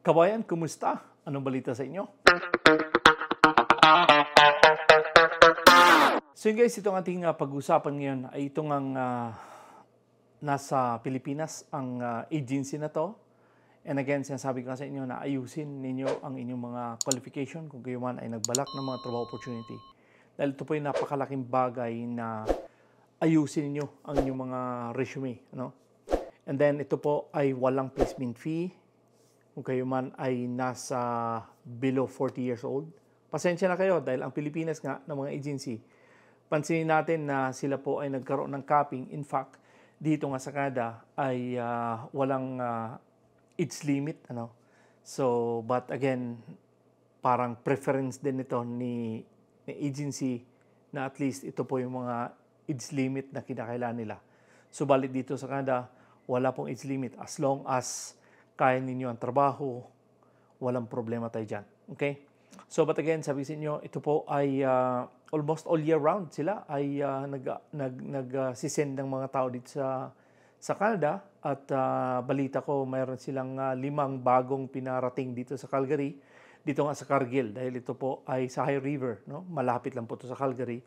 Kabayan, kumusta? Anong balita sa inyo? So yun guys, itong ating pag-usapan ngayon ay itong nasa Pilipinas, ang agency na to. And again, sinasabi ko sa inyo na ayusin ninyo ang inyong mga qualification kung kayo man ay nagbalak ng mga trabaho opportunity. Dahil ito po ay napakalaking bagay na ayusin niyo ang inyong mga resume. And then ito po ay walang placement fee kung kayo man ay nasa below 40 years old. Pasensya na kayo dahil ang Pilipinas nga ng mga agency, pansinin natin na sila po ay nagkaroon ng capping. In fact, dito nga sa Canada ay walang age limit. So, but again, parang preference din ito ni agency na at least ito po yung mga age limit na kinakailangan nila. Subalit dito sa Canada, wala pong age limit. As long as kaya ninyo ang trabaho, walang problema tayo dyan. Okay? So, but again, sabi sa inyo, ito po ay almost all year round sila ay nagsisend ng mga tao dito sa Canada. At balita ko, mayroon silang 5 bagong pinarating dito sa Calgary. Dito nga sa Cargill, dahil ito po ay sa High River. Malapit lang po ito sa Calgary.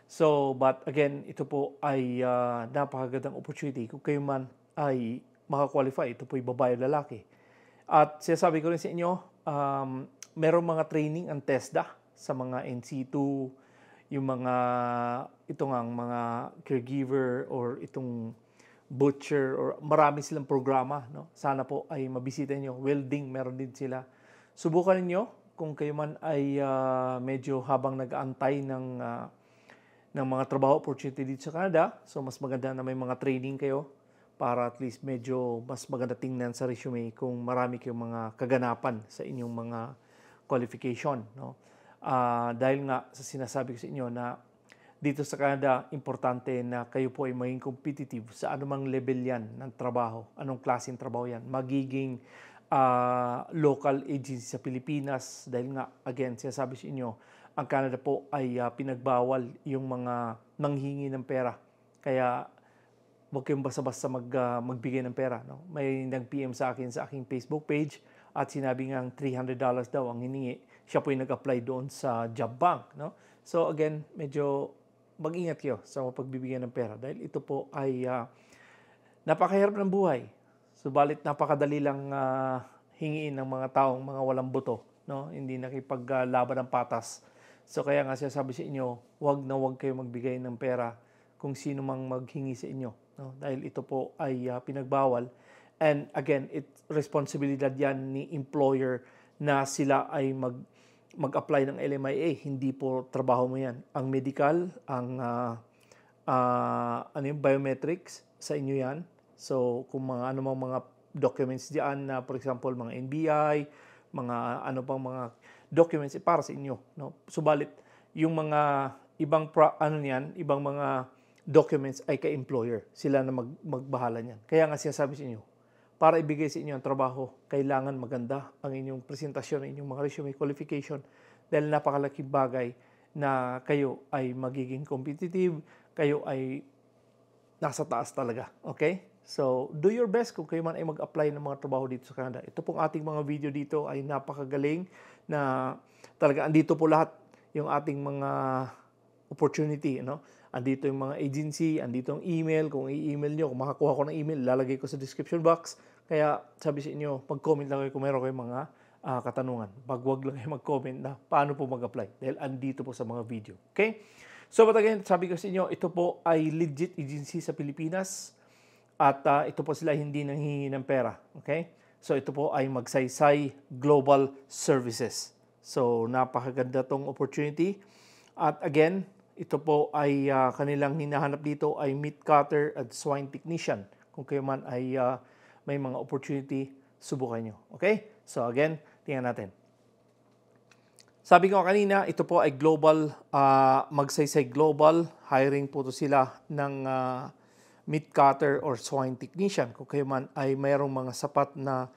So, but again, ito po ay napakagandang opportunity kung kayo man ay makakwalify. Ito po ay babae o lalaki. At sinasabi ko rin sa inyo, merong mga training ang TESDA sa mga NC2, yung mga mga caregiver or itong butcher or marami silang programa. Sana po ay mabisita niyo. Welding, meron din sila. Subukan niyo kung kayo man ay medyo habang nag-aantay ng mga trabaho opportunity dito sa Canada. So mas maganda na may mga training kayo para at least medyo mas maganda tingnan sa resume kung marami kayong mga kaganapan sa inyong mga qualification. Dahil nga sa sinasabi ko sa inyo na dito sa Canada, importante na kayo po ay maging competitive sa anumang level yan ng trabaho. Anong klaseng trabaho yan. Magiging local agency sa Pilipinas. Dahil nga, again, sinasabi sa inyo, ang Canada po ay pinagbawal yung mga nanghingi ng pera. Kaya huwag kayong basta-basta magbigay ng pera. May nag-PM sa akin sa aking Facebook page at sinabi nga $300 daw ang hiningi. Siya po yung nag-apply doon sa job bank. So again, medyo mag-ingat kayo sa pagbibigay ng pera dahil ito po ay napakahirap ng buhay. Subalit napakadali lang hingiin ng mga taong mga walang buto. Hindi nakipaglaban ng patas. So kaya nga sabi sa inyo, huwag na huwag kayo magbigay ng pera kung sino mang maghingi sa inyo. Dahil ito po ay pinagbawal. And again, it's responsibilidad yan ni employer na sila ay mag-apply ng LMIA. Hindi po trabaho mo yan. Ang medical, ang biometrics, sa inyo yan. So kung mga documents diyan na for example mga NBI, mga mga documents para sa inyo. Subalit yung mga ibang ibang mga documents ay kay employer. Sila na magbahala niyan. Kaya nga sinasabi sa inyo, para ibigay sa inyo ang trabaho, kailangan maganda ang inyong presentasyon, ang inyong mga resume qualification dahil napakalaking bagay na kayo ay magiging competitive, kayo ay nasa taas talaga. Okay? So, do your best kung kayo man ay mag-apply ng mga trabaho dito sa Canada. Ito pong ating mga video dito ay napakagaling na talaga andito po lahat yung ating mga opportunity. Andito yung mga agency, andito yung email. Kung i-email nyo, kung makakuha ko ng email, lalagay ko sa description box. Kaya sabi sa inyo, mag-comment lang kayo kung meron kayong mga katanungan. Wag lang kayo mag-comment na paano po mag-apply. Dahil andito po sa mga video. Okay? So, but again, sabi ko sa inyo, ito po ay legit agency sa Pilipinas. At ito po sila hindi nanghihingi ng pera. Okay? So, ito po ay Magsaysay Global Services. So, napakaganda tong opportunity. At again, ito po ay kanilang hinahanap dito ay meat cutter at swine technician. Kung kayo man ay may mga opportunity, subukan nyo. Okay? So again, tingnan natin. Sabi ko kanina, ito po ay global, Magsaysay Global. Hiring po to sila ng meat cutter or swine technician. Kung kayo man ay mayroong mga sapat na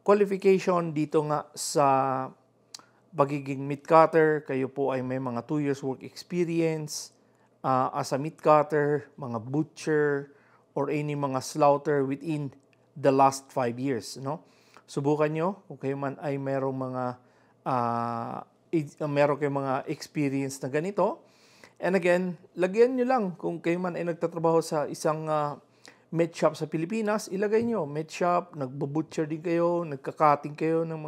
qualification dito nga sa pagiging meat cutter, kayo po ay may mga 2 years work experience as a meat cutter, mga butcher, or any mga slaughter within the last 5 years. Subukan nyo kung kayo man ay meron kayong mga experience na ganito. And again, lagyan nyo lang kung kayo man ay nagtatrabaho sa isang meat shop sa Pilipinas, ilagay nyo, meat shop, nagbubutcher din kayo, nagkakating kayo ng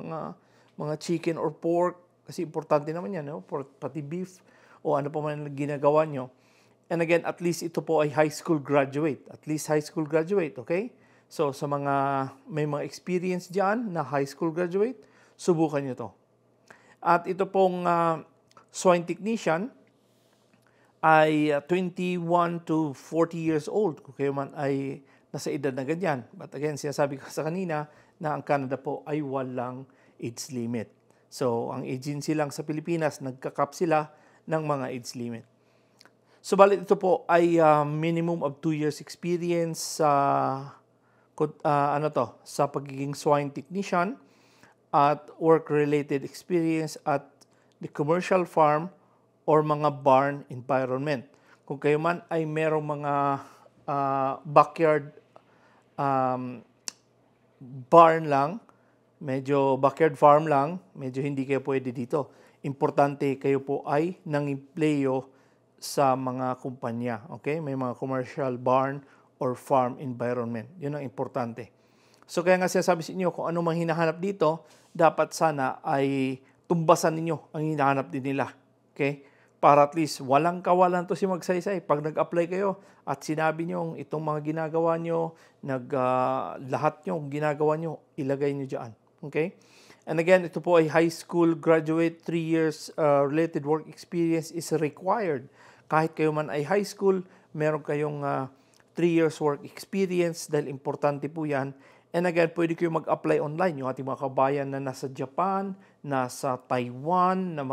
mga chicken or pork, kasi importante naman yan, no? Pork, pati beef, o ano pa man ginagawa nyo. And again, at least ito po ay high school graduate. At least high school graduate, okay? So, sa may mga experience dyan na high school graduate, subukan nyo to. At ito pong swine technician ay 21 to 40 years old, kung kayo man ay nasa edad na ganyan. But again, sinasabi ko sa kanina na ang Canada po ay walang age limit. So, ang agency lang sa Pilipinas, nagkakap sila ng mga age limit. Subalit ito po ay minimum of 2 years experience sa pagiging swine technician at work-related experience at the commercial farm or mga barn environment. Kung kayo man ay merong mga backyard barn lang, medyo backyard farm lang, medyo hindi kayo pwede dito. Importante kayo po ay nangempleyo sa mga kumpanya. Okay? May mga commercial barn or farm environment. Yun ang importante. So kaya nga sinasabi sa inyo, kung ano mang hinahanap dito, dapat sana ay tumbasan ninyo ang hinahanap din nila. Okay? Para at least walang kawalan to si Magsaysay. Pag nag-apply kayo at sinabi nyo itong mga ginagawa nyo, lahat nyo ginagawa nyo, ilagay nyo dyan. Okay? And again, ito po ay high school graduate, 3 years related work experience is required. Kahit kayo man ay high school, meron kayong 3 years work experience dahil importante po yan. And again, pwede kayo mag-apply online. Yung ating mga kabayan na nasa Japan, nasa Taiwan, na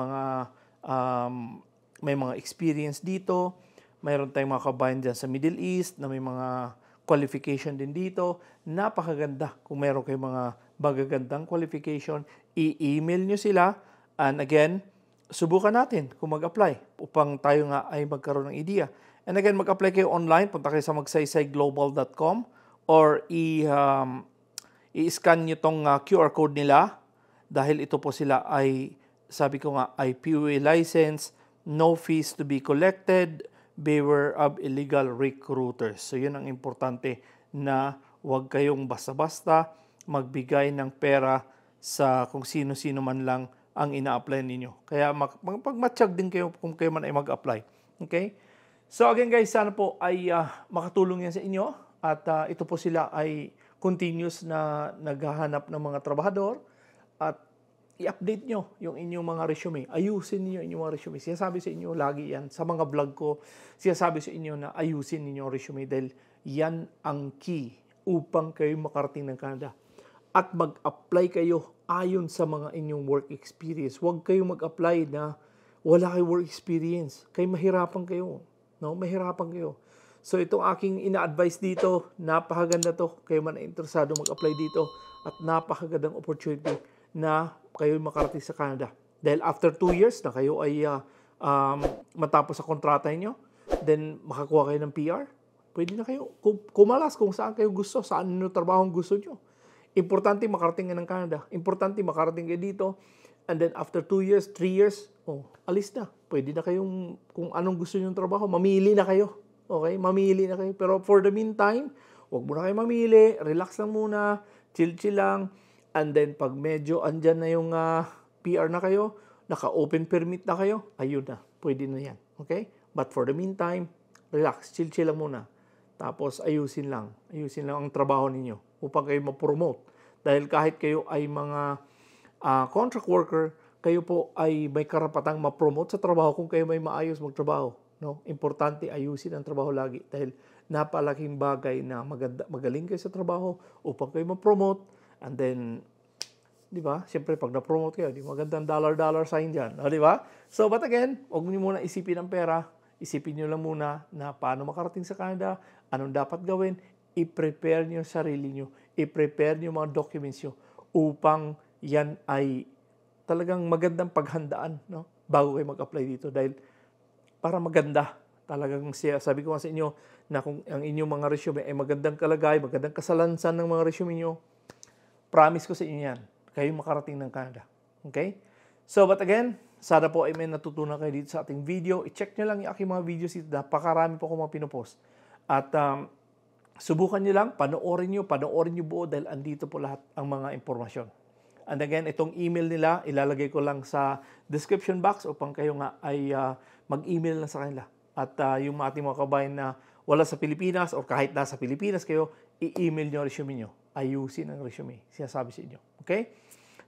may mga experience dito. Mayroon tayong mga kabayan dyan sa Middle East na may mga qualification din dito. Napakaganda kung meron kayong mga magagandang qualification. I-email nyo sila. And again, subukan natin kung mag-apply upang tayo nga ay magkaroon ng idea. And again, mag-apply kayo online. Punta kayo sa magsaysaygglobal.com or i-scan nyo tong QR code nila dahil ito po sila ay, sabi ko nga, ay POA license, no fees to be collected, beware of illegal recruiters. So yun ang importante, na huwag kayong basta-basta magbigay ng pera sa kung sino-sino man lang ang ina-apply ninyo. Kaya pagmatsyag din kayo kung kayo man ay mag-apply. Okay? So again guys, sana po ay makatulong yan sa inyo at ito po sila ay continuous na naghahanap ng mga trabahador at i-update nyo yung inyong mga resume. Ayusin niyo inyong mga resume. Sinasabi sa inyo lagi yan. Sa mga vlog ko, sinasabi sa inyo na ayusin niyo yung resume dahil yan ang key upang kayo makarating ng Canada. At mag-apply kayo ayon sa mga inyong work experience. Huwag kayo mag-apply na wala kayo work experience. Kaya mahirapan kayo. No? Mahirapan kayo. So itong aking ina-advise dito, napakaganda to. Kayo man ay interesado mag-apply dito at napakagandang opportunity na kayo makarating sa Canada. Dahil after 2 years na kayo ay matapos sa kontrata niyo, then makakuha kayo ng PR, pwede na kayo kumalas kung saan kayo gusto, saan nyo trabaho ang gusto nyo. Importante makarating kayo ng Canada. Importante makarating kayo dito. And then after 2 years, 3 years, alis na. Pwede na kayong, kung anong gusto nyo trabaho, mamili na kayo. Okay? Mamili na kayo. Pero for the meantime, huwag muna kayo mamili. Relax lang muna. Chill-chill lang. And then pag medyo andyan na yung PR na kayo, naka-open permit na kayo, ayun na. Pwede na yan. Okay? But for the meantime, relax. Chill-chill lang muna. Tapos ayusin lang. Ayusin lang ang trabaho ninyo upang kayo ma-promote. Dahil kahit kayo ay mga contract worker, kayo po ay may karapatang ma-promote sa trabaho kung kayo may maayos magtrabaho. No? Importante ayusin ang trabaho lagi dahil napalaking bagay na magaling kayo sa trabaho upang kayo ma-promote. And then, di ba? Siyempre, pag na-promote kayo, di magandang dollar sign dyan. No, di ba? So, but again, huwag niyo muna isipin ang pera. Isipin niyo lang muna na paano makarating sa Canada, anong dapat gawin, i-prepare niyo sarili niyo, i-prepare niyo mga documents niyo upang yan ay talagang magandang paghandaan, no? Bago kayo mag-apply dito dahil para maganda. Talagang sabi ko nga sa inyo na kung ang inyong mga resume ay magandang kalagay, magandang kasalansan ng mga resume niyo, Promise ko sa inyo yan. Kayo makarating ng Canada. Okay? So, but again, sana po ay may natutunan kayo dito sa ating video. I-check nyo lang yung aking mga videos dito. Napakarami po akong mga pinopost. At subukan nyo lang, panoorin nyo buo dahil andito po lahat ang mga impormasyon. And again, itong email nila, ilalagay ko lang sa description box upang kayo nga ay mag-email na sa kanila. At yung ating mga kabayan na wala sa Pilipinas o kahit nasa Pilipinas kayo, i-email nyo ang resume nyo. Ayusin ang resume. Sinasabi sa inyo. Okay?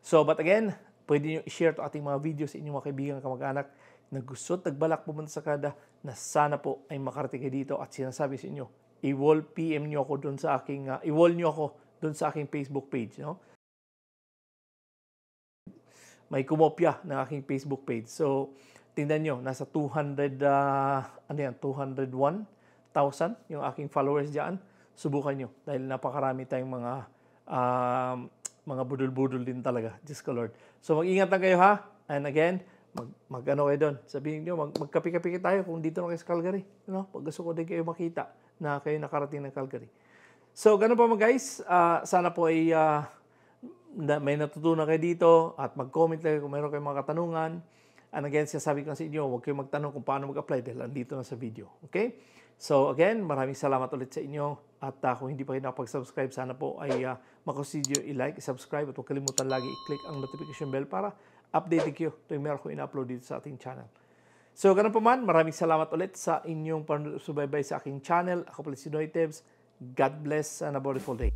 So, but again, pwede nyo i-share to ating mga videos sa inyong mga kaibigan, kamag-anak na gusto tagbalak pumunta sa Canada na sana po ay makarating kayo dito at sinasabi sa inyo, i-wall PM nyo ako doon sa aking, i-wall nyo ako doon sa aking Facebook page. No? May kumopya ng aking Facebook page. So, tingnan nyo, nasa 201,000 yung aking followers dyan. Subukan nyo dahil napakarami tayong mga budol-budol din talaga. Diyos ko Lord. So, mag-ingat lang kayo ha. And again, mag-ano kayo doon. Sabihin nyo, magkapi-kapi tayo kung dito na kayo sa Calgary. You know? Pag gusto ko din kayo makita na kayo nakarating ng Calgary. So, ganun pa mga guys. Sana po ay may natutunan kayo dito at mag-comment kayo kung mayroon kayong mga katanungan. And again, sinasabi ko sa inyo, huwag kayong magtanong kung paano mag-apply dahil andito na sa video. Okay? So again, maraming salamat ulit sa inyo. At kung hindi pa kayo nakapag-subscribe, sana po ay makonsider i-like, i-subscribe at huwag kalimutan lagi i-click ang notification bell para update kayo tuwing meron ko in-upload dito sa ating channel. So ganun pa man, maraming salamat ulit sa inyong pagsubaybay sa aking channel. Ako pala si Noy Tebs. God bless and a beautiful day.